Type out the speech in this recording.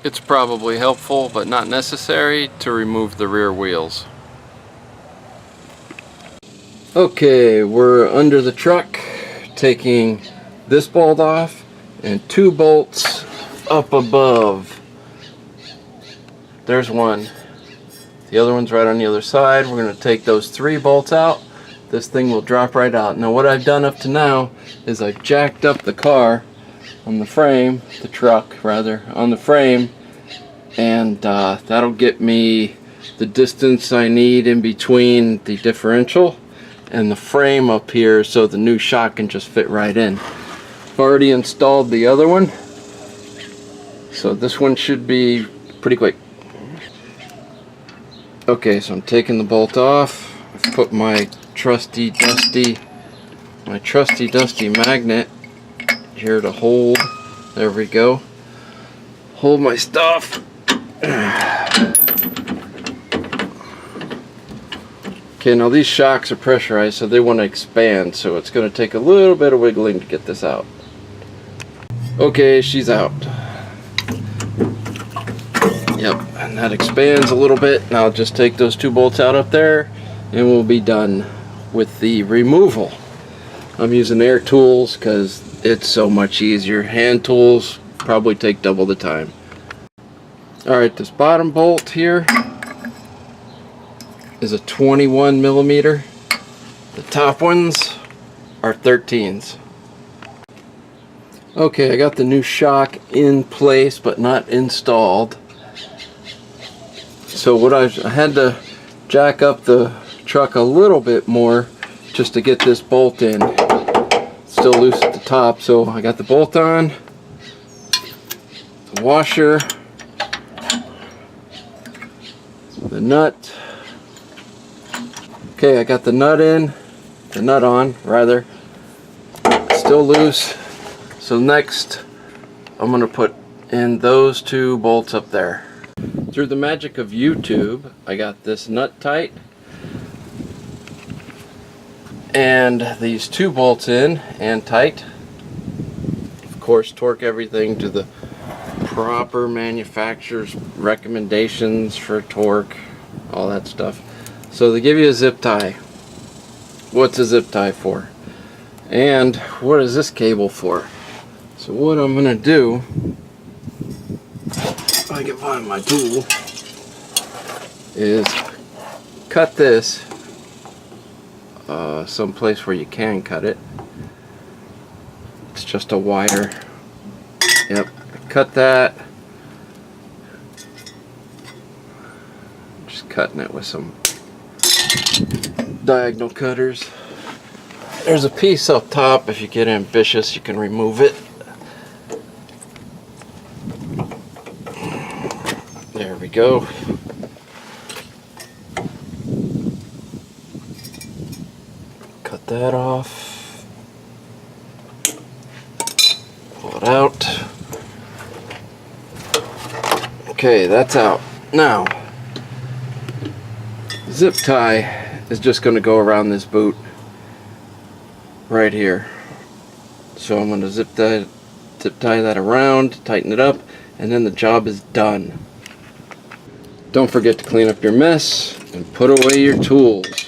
It's probably helpful but not necessary to remove the rear wheels. Okay, we're under the truck taking this bolt off and 2 bolts up above. There's one. The other one's right on the other side. We're going to take those 3 bolts out. This thing will drop right out. Now what I've done up to now is I've jacked up the car on the frame, the truck rather, on the frame, and that'll get me the distance I need in between the differential and the frame up here so the new shock can just fit right in. I've already installed the other one, so this one should be pretty quick. Okay, so I'm taking the bolt off. I've put my trusty dusty magnet here to hold. There we go. Hold my stuff. Okay, now these shocks are pressurized, so they want to expand, so it's going to take a little bit of wiggling to get this out. Okay, she's out. Yep, and that expands a little bit. Now I'll just take those 2 bolts out up there and we'll be done with the removal. I'm using air tools because it's so much easier. Hand tools probably take double the time. Alright, this bottom bolt here is a 21 millimeter. The top ones are 13s. Okay, I got the new shock in place but not installed. So what I had to jack up the truck a little bit more just to get this bolt in. It's still loose at the top, so I got the bolt on, the washer, the nut. Okay, I got the nut on rather. It's still loose. So next I'm going to put in those 2 bolts up there. Through the magic of YouTube, I got this nut tight and these 2 bolts in and tight. Of course, torque everything to the proper manufacturer's recommendations for torque, all that stuff. So they give you a zip tie. What's a zip tie for? And what is this cable for? So what I'm going to do, if I can find my tool, is cut this someplace where you can cut it. It's just a wire. Yep, cut that. Just cutting it with some diagonal cutters. There's a piece up top. If you get ambitious, you can remove it. There we go. Cut that off. Pull it out. Okay, that's out. Now, zip tie is just going to go around this boot right here. So I'm going to zip tie that around, tighten it up, and then the job is done. Don't forget to clean up your mess and put away your tools.